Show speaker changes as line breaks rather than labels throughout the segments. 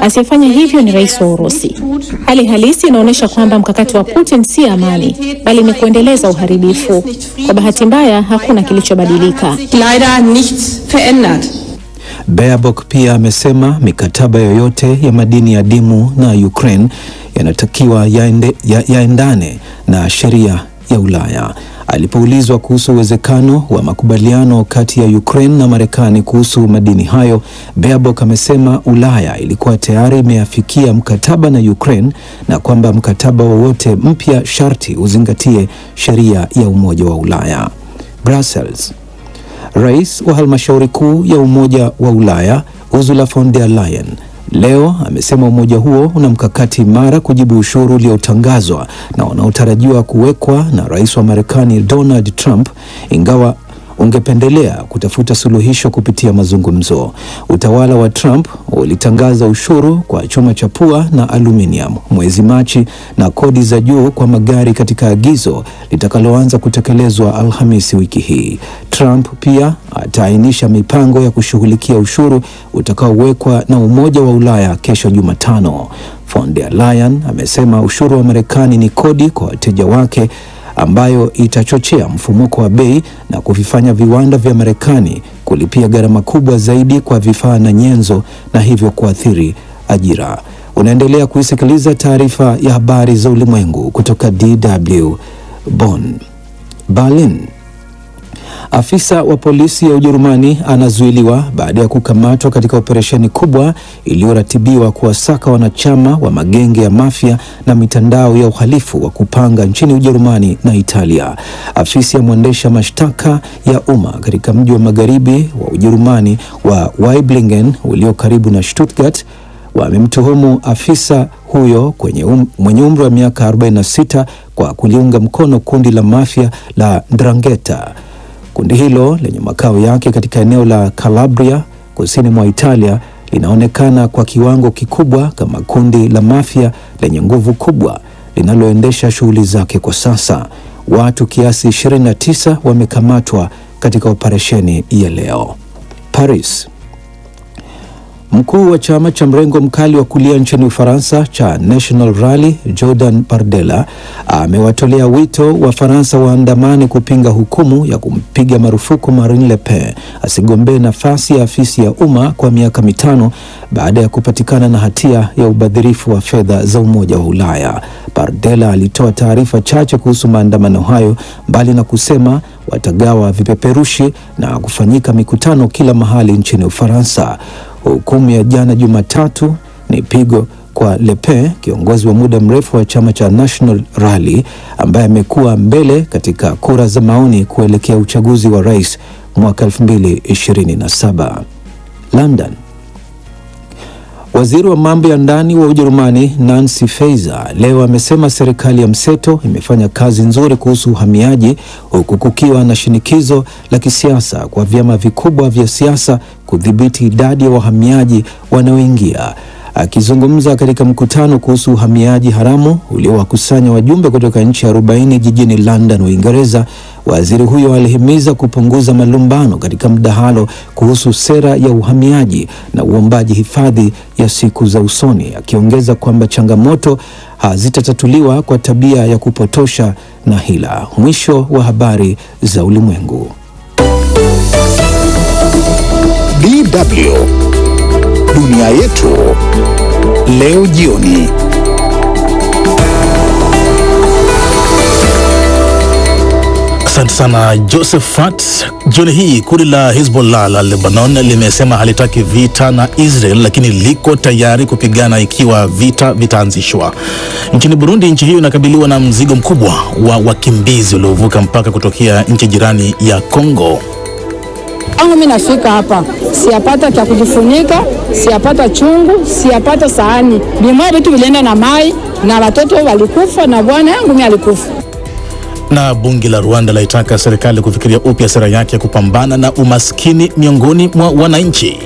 Asiyefanya hivyo ni rais wa Urusi. Hali halisi inaonyesha kwamba mkakati wa Putin si amani, bali ni kuendeleza uharibifu. Kwa bahati mbaya, hakuna kilichobadilika.
Leider nichts verändert.
Baerbock pia amesema mikataba yoyote ya madini adimu na Ukraine yanatakiwa yaendane na sheria ya Ulaya. Alipoulizwa kuhusu uwezekano wa makubaliano kati ya Ukraine na Marekani kuhusu madini hayo, Baerbock amesema Ulaya ilikuwa tayari imeafikia mkataba na Ukraine na kwamba mkataba wowote mpya sharti uzingatie sheria ya Umoja wa Ulaya. Brussels. Rais wa halmashauri kuu ya Umoja wa Ulaya, Ursula von der Leyen, leo amesema umoja huo una mkakati imara kujibu ushuru uliotangazwa na unaotarajiwa kuwekwa na rais wa Marekani Donald Trump, ingawa ungependelea kutafuta suluhisho kupitia mazungumzo. Utawala wa Trump ulitangaza ushuru kwa chuma cha pua na aluminium mwezi Machi na kodi za juu kwa magari katika agizo litakaloanza kutekelezwa Alhamisi wiki hii. Trump pia ataainisha mipango ya kushughulikia ushuru utakaowekwa na Umoja wa Ulaya kesho Jumatano. Von der Leyen amesema ushuru wa Marekani ni kodi kwa wateja wake ambayo itachochea mfumuko wa bei na kuvifanya viwanda vya Marekani kulipia gharama kubwa zaidi kwa vifaa na nyenzo na hivyo kuathiri ajira. Unaendelea kuisikiliza taarifa ya habari za ulimwengu kutoka DW Bonn. Berlin. Afisa wa polisi ya Ujerumani anazuiliwa baada ya kukamatwa katika operesheni kubwa iliyoratibiwa kuwasaka wanachama wa magenge ya mafia na mitandao ya uhalifu wa kupanga nchini Ujerumani na Italia. Afisi ya mwendesha mashtaka ya umma katika mji wa magharibi wa Ujerumani wa Weiblingen ulio karibu na Stuttgart wamemtuhumu afisa huyo mwenye umri wa miaka 46 kwa kuliunga mkono kundi la mafia la 'Ndrangheta. Kundi hilo lenye makao yake katika eneo la Calabria kusini mwa Italia linaonekana kwa kiwango kikubwa kama kundi la mafia lenye nguvu kubwa linaloendesha shughuli zake kwa sasa. Watu kiasi 29 wamekamatwa katika operesheni ya leo. Paris. Mkuu wa chama cha mrengo mkali wa kulia nchini Ufaransa cha National Rally, Jordan Bardella, amewatolea wito wa Faransa waandamane kupinga hukumu ya kumpiga marufuku Marine Le Pen asigombee nafasi ya afisi ya umma kwa miaka 5 baada ya kupatikana na hatia ya ubadhirifu wa fedha za Umoja wa Ulaya. Bardella alitoa taarifa chache kuhusu maandamano hayo, mbali na kusema watagawa vipeperushi na kufanyika mikutano kila mahali nchini Ufaransa. Hukumu ya jana Jumatatu ni pigo kwa Le Pen, kiongozi wa muda mrefu wa chama cha National Rally ambaye amekuwa mbele katika kura za maoni kuelekea uchaguzi wa rais mwaka 2027. London. Waziri wa mambo ya ndani wa Ujerumani Nancy Faeser leo amesema serikali ya mseto imefanya kazi nzuri kuhusu uhamiaji, huku kukiwa na shinikizo la kisiasa kwa vyama vikubwa vya siasa kudhibiti idadi ya wahamiaji wanaoingia. Akizungumza katika mkutano kuhusu uhamiaji haramu uliowakusanya wajumbe kutoka nchi 40 jijini London, Uingereza, waziri huyo alihimiza kupunguza malumbano katika mdahalo kuhusu sera ya uhamiaji na uombaji hifadhi ya siku za usoni, akiongeza kwamba changamoto hazitatatuliwa kwa tabia ya kupotosha na hila. Mwisho wa habari za ulimwengu.
DW Dunia Yetu leo jioni.
Asante sana Josephat. Jioni hii kundi la Hezbollah la Lebanon limesema halitaki vita na Israel, lakini liko tayari kupigana ikiwa vita vitaanzishwa. Nchini Burundi, nchi hiyo inakabiliwa na mzigo mkubwa wa wakimbizi waliovuka mpaka kutokea nchi jirani ya Kongo.
Mimi nafika hapa, siyapata cha kujifunika, siyapata chungu, siyapata sahani. Bimwa vitu vilienda na mai na watoto walikufa na bwana yangu mimi alikufa.
Na bunge la Rwanda laitaka serikali kufikiria upya sera yake ya kupambana na umaskini miongoni mwa wananchi.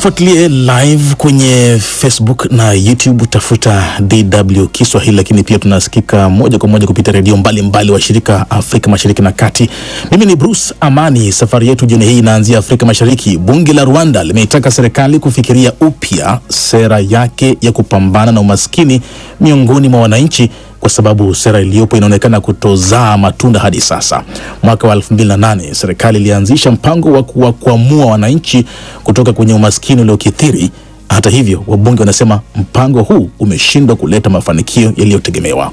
Tufuatilie live kwenye Facebook na YouTube, tafuta DW Kiswahili, lakini pia tunasikika moja kwa moja kupitia redio mbalimbali wa shirika Afrika Mashariki na Kati. Mimi ni Bruce Amani. Safari yetu jioni hii inaanzia Afrika Mashariki. Bunge la Rwanda limeitaka serikali kufikiria upya sera yake ya kupambana na umaskini miongoni mwa wananchi, kwa sababu sera iliyopo inaonekana kutozaa matunda hadi sasa. Mwaka wa 2008 serikali ilianzisha mpango wa kuamua wananchi kutoka kwenye umaskini uliokithiri. Hata hivyo, wabunge wanasema mpango huu umeshindwa kuleta mafanikio yaliyotegemewa.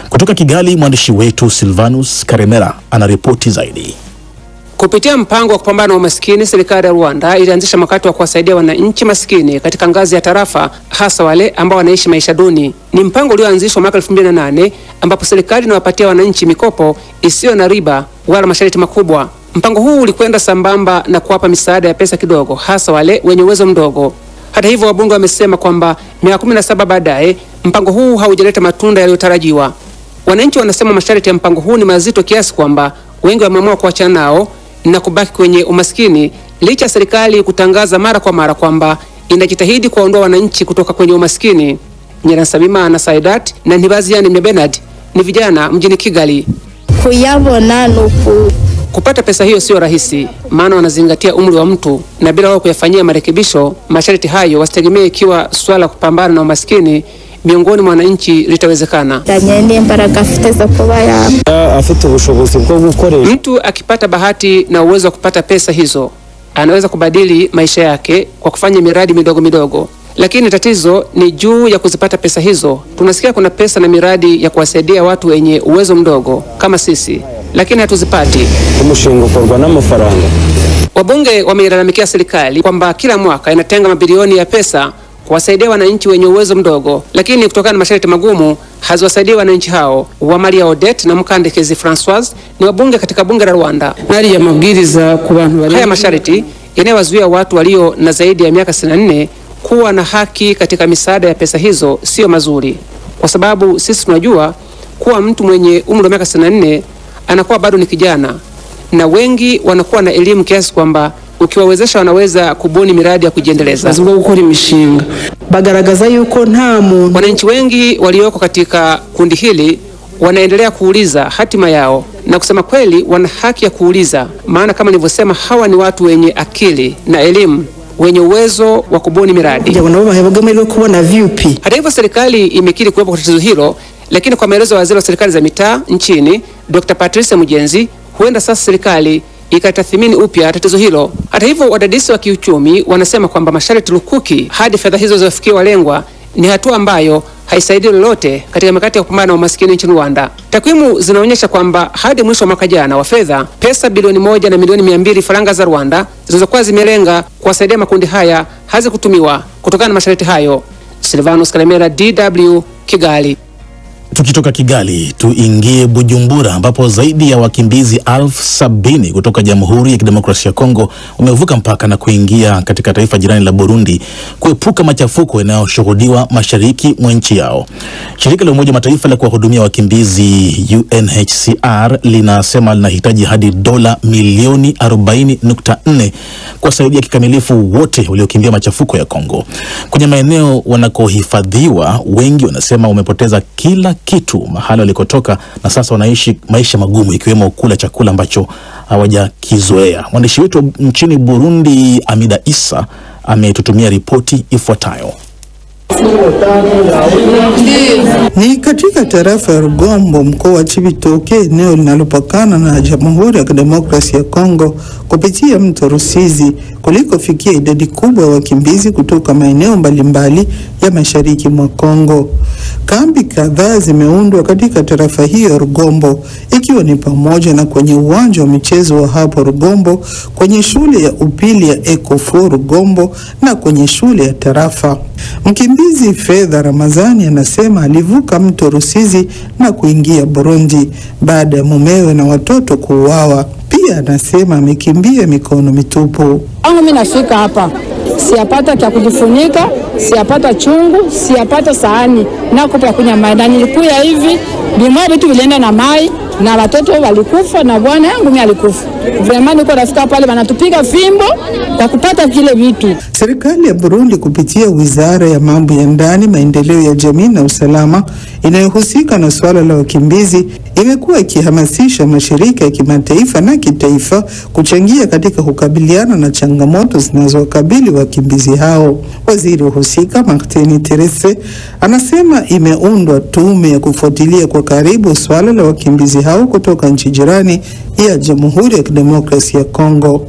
Kutoka Kigali, mwandishi wetu Silvanus Karemera anaripoti zaidi.
Kupitia mpango wa kupambana na umaskini, serikali ya Rwanda ilianzisha mkakati wa kuwasaidia wananchi maskini katika ngazi ya tarafa, hasa wale ambao wanaishi maisha duni. Ni mpango ulioanzishwa mwaka 2008 ambapo serikali inawapatia wananchi mikopo isiyo na riba wala masharti makubwa. Mpango huu ulikwenda sambamba na kuwapa misaada ya pesa kidogo, hasa wale wenye uwezo mdogo. Hata hivyo, wabunge wamesema kwamba miaka 17 baadaye mpango huu haujaleta matunda yaliyotarajiwa. Wananchi wanasema masharti ya mpango huu ni mazito kiasi kwamba wengi wameamua kuachana nao na kubaki kwenye umaskini, licha ya serikali kutangaza mara kwa mara kwamba inajitahidi kuwaondoa wananchi kutoka kwenye umaskini. Nyiransabima na Saidat na Ntibaziane Bernard ni vijana mjini Kigali.
Kuyabona nuku
kupata pesa hiyo sio rahisi, maana wanazingatia umri wa mtu, na bila wao kuyafanyia marekebisho masharti hayo wasitegemee ikiwa swala kupambana na umaskini miongoni mwa wananchi litawezekana. Mtu akipata bahati na uwezo wa kupata pesa hizo, anaweza kubadili maisha yake kwa kufanya miradi midogo midogo. Lakini tatizo ni juu ya kuzipata pesa hizo. Tunasikia kuna pesa na miradi ya kuwasaidia watu wenye uwezo mdogo kama sisi, lakini hatuzipati. Wabunge wameilalamikia serikali kwamba kila mwaka inatenga mabilioni ya pesa kuwasaidia wananchi wenye uwezo mdogo, lakini kutokana na masharti magumu haziwasaidii wananchi hao. Wamalia Odette na Mukandekezi Françoise ni wabunge katika bunge la Rwanda.
Nari ya mabwiriza ku bantu
haya masharti yanayowazuia watu walio na zaidi ya miaka 64 kuwa na haki katika misaada ya pesa hizo sio mazuri, kwa sababu sisi tunajua kuwa mtu mwenye umri wa miaka 64 anakuwa bado ni kijana, na wengi wanakuwa na elimu kiasi kwamba ukiwawezesha wanaweza kubuni miradi ya kujiendeleza.
Bazungu gukora imishinga bagaragaza yuko nta muntu.
Wananchi wengi walioko katika kundi hili wanaendelea kuuliza hatima yao, na kusema kweli wana haki ya kuuliza, maana kama nilivyosema, hawa ni watu wenye akili na elimu, wenye uwezo wa kubuni miradi. Hata hivyo, serikali imekiri kuwepo kwa tatizo hilo, lakini kwa maelezo ya waziri wa serikali za mitaa nchini Dr. Patrice Mugenzi, huenda sasa serikali ikatathmini upya tatizo hilo. Hata hivyo, wadadisi wa kiuchumi wanasema kwamba masharti lukuki hadi fedha hizo ziwafikie walengwa ni hatua ambayo haisaidii lolote katika mikakati ya kupambana na umaskini nchini Rwanda. Takwimu zinaonyesha kwamba hadi mwisho wa mwaka jana wa fedha, pesa bilioni 1 na milioni 200 faranga za Rwanda zilizokuwa zimelenga kuwasaidia makundi haya hazikutumiwa kutokana na masharti hayo. Silvanus Karemera, DW, Kigali.
Tukitoka Kigali tuingie Bujumbura, ambapo zaidi ya wakimbizi 70,000 kutoka Jamhuri ya Kidemokrasia ya Kongo wamevuka mpaka na kuingia katika taifa jirani la Burundi kuepuka machafuko yanayoshuhudiwa mashariki mwa nchi yao. Shirika la Umoja Mataifa la kuwahudumia wakimbizi UNHCR linasema linahitaji hadi dola milioni 40.4 kuwasaidia kikamilifu wote waliokimbia machafuko ya Kongo. Kwenye maeneo wanakohifadhiwa, wengi wanasema wamepoteza kila kitu mahali walikotoka na sasa wanaishi maisha magumu, ikiwemo kula chakula ambacho hawajakizoea. Mwandishi wetu nchini Burundi Amida Isa ametutumia ripoti ifuatayo.
Ni katika tarafa ya Rugombo, mkoa wa Cibitoke, eneo linalopakana na Jamhuri ya Kidemokrasia ya Kongo kupitia mto Rusizi, kulikofikia idadi kubwa ya wakimbizi kutoka maeneo mbalimbali ya mashariki mwa Kongo. Kambi kadhaa zimeundwa katika tarafa hiyo ya Rugombo, ikiwa ni pamoja na kwenye uwanja wa michezo wa hapo Rugombo, kwenye shule ya upili ya Ecofo Rugombo na kwenye shule ya tarafa. Mkimbizi Fedha Ramazani anasema alivuka mto Rusizi na kuingia Burundi baada ya mumewe na watoto kuuawa. Pia anasema amekimbia mikono mitupu.
Mimi nafika hapa siapata cha kujifunika, siapata chungu, siapata sahani na kupa kunya maji. Nilikuya hivi bimwa vitu vilienda na mai na watoto walikufa na bwana yangu mimi alikufa. Vraiment niko nafika pale wanatupiga fimbo kwa kupata vile vitu.
Serikali ya Burundi kupitia Wizara ya Mambo ya Ndani, Maendeleo ya Jamii na Usalama inayohusika na swala la wakimbizi imekuwa ikihamasisha mashirika ya kimataifa na kitaifa kuchangia katika kukabiliana na changamoto zinazowakabili wakimbizi hao. Waziri husika Martin Terese anasema imeundwa tume ya kufuatilia kwa karibu swala la wakimbizi hao kutoka nchi jirani ya Jamhuri ya Kidemokrasia ya Kongo.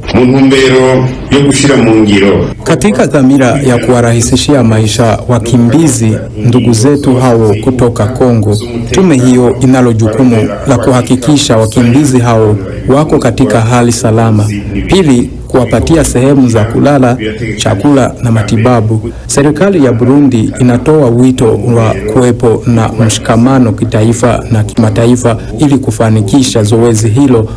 Katika dhamira ya kuwarahisishia maisha wakimbizi ndugu zetu hao kutoka Kongo, tume hiyo inalo jukumu la kuhakikisha wakimbizi hao wako katika hali salama. Pili, kuwapatia sehemu za kulala, chakula na matibabu. Serikali ya Burundi inatoa wito wa kuwepo na mshikamano kitaifa na kimataifa ili kufanikisha zoezi hilo.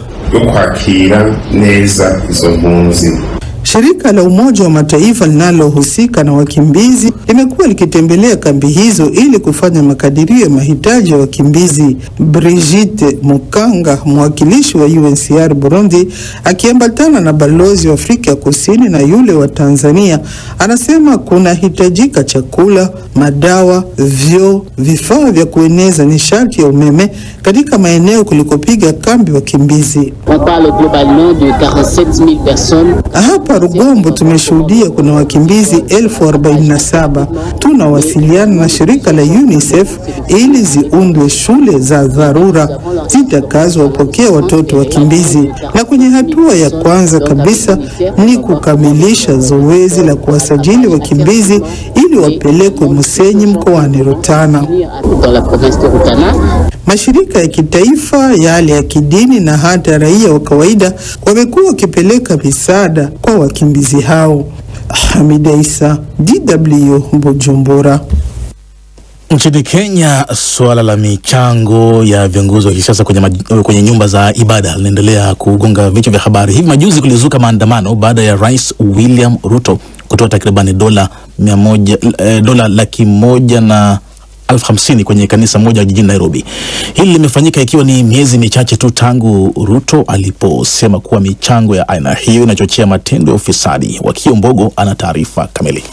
Shirika la Umoja wa Mataifa linalohusika na wakimbizi limekuwa likitembelea kambi hizo ili kufanya makadirio ya mahitaji ya wakimbizi. Brigitte Mukanga, mwakilishi wa UNHCR Burundi, akiambatana na balozi wa Afrika Kusini na yule wa Tanzania, anasema kuna hitajika chakula, madawa, vyoo, vifaa vya kueneza nishati ya umeme katika maeneo kulikopiga kambi wakimbizi. Hapa Rugombo tumeshuhudia kuna wakimbizi 47,000. Tunawasiliana na shirika la UNICEF ili ziundwe shule za dharura zitakazowapokea watoto wakimbizi, na kwenye hatua ya kwanza kabisa ni kukamilisha zoezi la kuwasajili wakimbizi ili wapelekwe Musenyi mkoani Rutana. Mashirika ya kitaifa, yale ya kidini na hata raia wa kawaida wamekuwa wakipeleka misaada kwa wakimbizi hao. Hamida Isa, DW, Bujumbura.
Nchini Kenya, suala la michango ya viongozi wa kisiasa kwenye nyumba za ibada linaendelea kugonga vichwa vya habari. Hivi majuzi kulizuka maandamano baada ya Rais William Ruto kutoa takribani dola 150,000 kwenye kanisa moja jijini Nairobi. Hili limefanyika ikiwa ni miezi michache tu tangu Ruto aliposema kuwa michango ya aina hiyo inachochea matendo ya ufisadi. Wakio Mbogo ana taarifa kamili.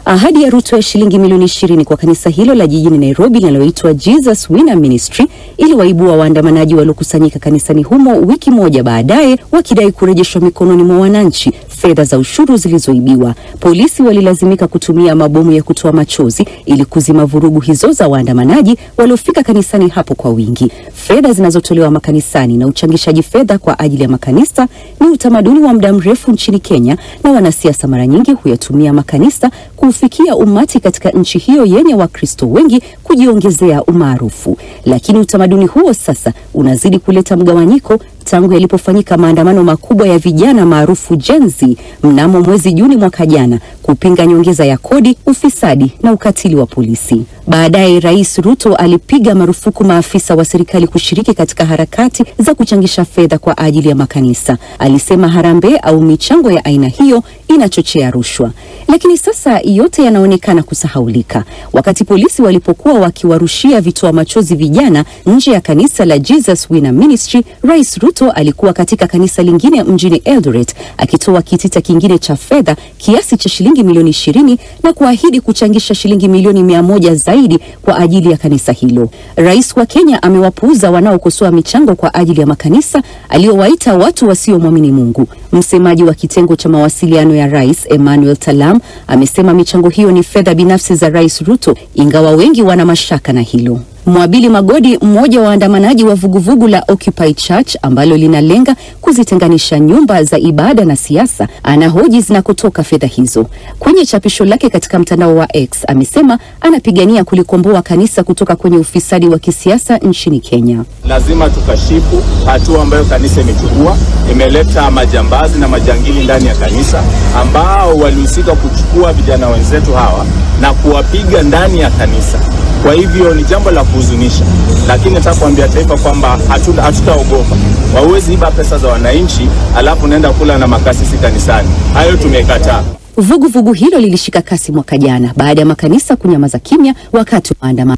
Ahadi ya Ruto ya shilingi milioni 20 kwa kanisa hilo la jijini Nairobi linaloitwa Jesus Winner Ministry ili waibua waandamanaji waliokusanyika kanisani humo wiki moja baadaye wakidai kurejeshwa mikononi mwa wananchi fedha za ushuru zilizoibiwa. Polisi walilazimika kutumia mabomu ya kutoa machozi ili kuzima vurugu hizo za waandamanaji waliofika kanisani hapo kwa wingi. Fedha zinazotolewa makanisani na uchangishaji fedha kwa ajili ya makanisa ni utamaduni wa muda mrefu nchini Kenya, na wanasiasa mara nyingi huyatumia makanisa kufikia umati katika nchi hiyo yenye Wakristo wengi kujiongezea umaarufu. Lakini utamaduni huo sasa unazidi kuleta mgawanyiko tangu yalipofanyika maandamano makubwa ya vijana maarufu Gen Z mnamo mwezi Juni mwaka jana kupinga nyongeza ya kodi, ufisadi na ukatili wa polisi. Baadaye Rais Ruto alipiga marufuku maafisa wa serikali kushiriki katika harakati za kuchangisha fedha kwa ajili ya makanisa. Alisema harambee au michango ya aina hiyo inachochea rushwa. Lakini sasa yote yanaonekana kusahaulika. Wakati polisi walipokuwa wakiwarushia vitoa machozi vijana nje ya kanisa la Jesus Winner Ministry, Rais Ruto alikuwa katika kanisa lingine mjini Eldoret akitoa kitita kingine cha fedha kiasi cha shilingi milioni 20 na kuahidi kuchangisha shilingi milioni 100 zaidi kwa ajili ya kanisa hilo. Rais wa Kenya amewapuuza wanaokosoa michango kwa ajili ya makanisa aliowaita watu wasiomwamini Mungu. Msemaji wa kitengo cha mawasiliano ya Rais, Emmanuel Talam, amesema michango hiyo ni fedha binafsi za Rais Ruto, ingawa wengi wana mashaka na hilo. Mwabili Magodi, mmoja wa waandamanaji wa vuguvugu la Occupy Church ambalo linalenga kuzitenganisha nyumba za ibada na siasa, anahoji zinakotoka fedha hizo. Kwenye chapisho lake katika mtandao wa X, amesema anapigania kulikomboa kanisa kutoka kwenye ufisadi wa kisiasa nchini Kenya.
Lazima tukashifu hatua ambayo kanisa imechukua. Imeleta majambazi na majangili ndani ya kanisa ambao walihusika kuchukua vijana wenzetu hawa na kuwapiga ndani ya kanisa. Kwa hivyo ni jambo la kuhuzunisha, lakini nataka kuambia taifa kwamba hatutaogopa. Wawezi iba pesa za wananchi alafu nenda kula na makasisi kanisani. Hayo tumekataa.
Vuguvugu hilo lilishika kasi mwaka jana baada ya makanisa kunyamaza kimya wakati wa maandamano.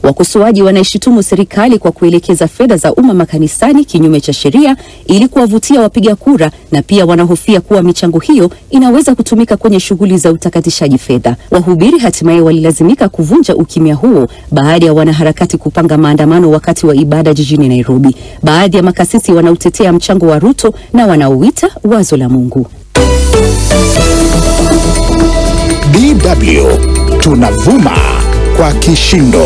Wakosoaji wanaishutumu serikali kwa kuelekeza fedha za umma makanisani kinyume cha sheria ili kuwavutia wapiga kura, na pia wanahofia kuwa michango hiyo inaweza kutumika kwenye shughuli za utakatishaji fedha. Wahubiri hatimaye walilazimika kuvunja ukimya huo baada ya wanaharakati kupanga maandamano wakati wa ibada jijini Nairobi. Baadhi ya makasisi wanaotetea mchango wa Ruto na wanaouita wazo la Mungu.
DW tunavuma kwa kishindo.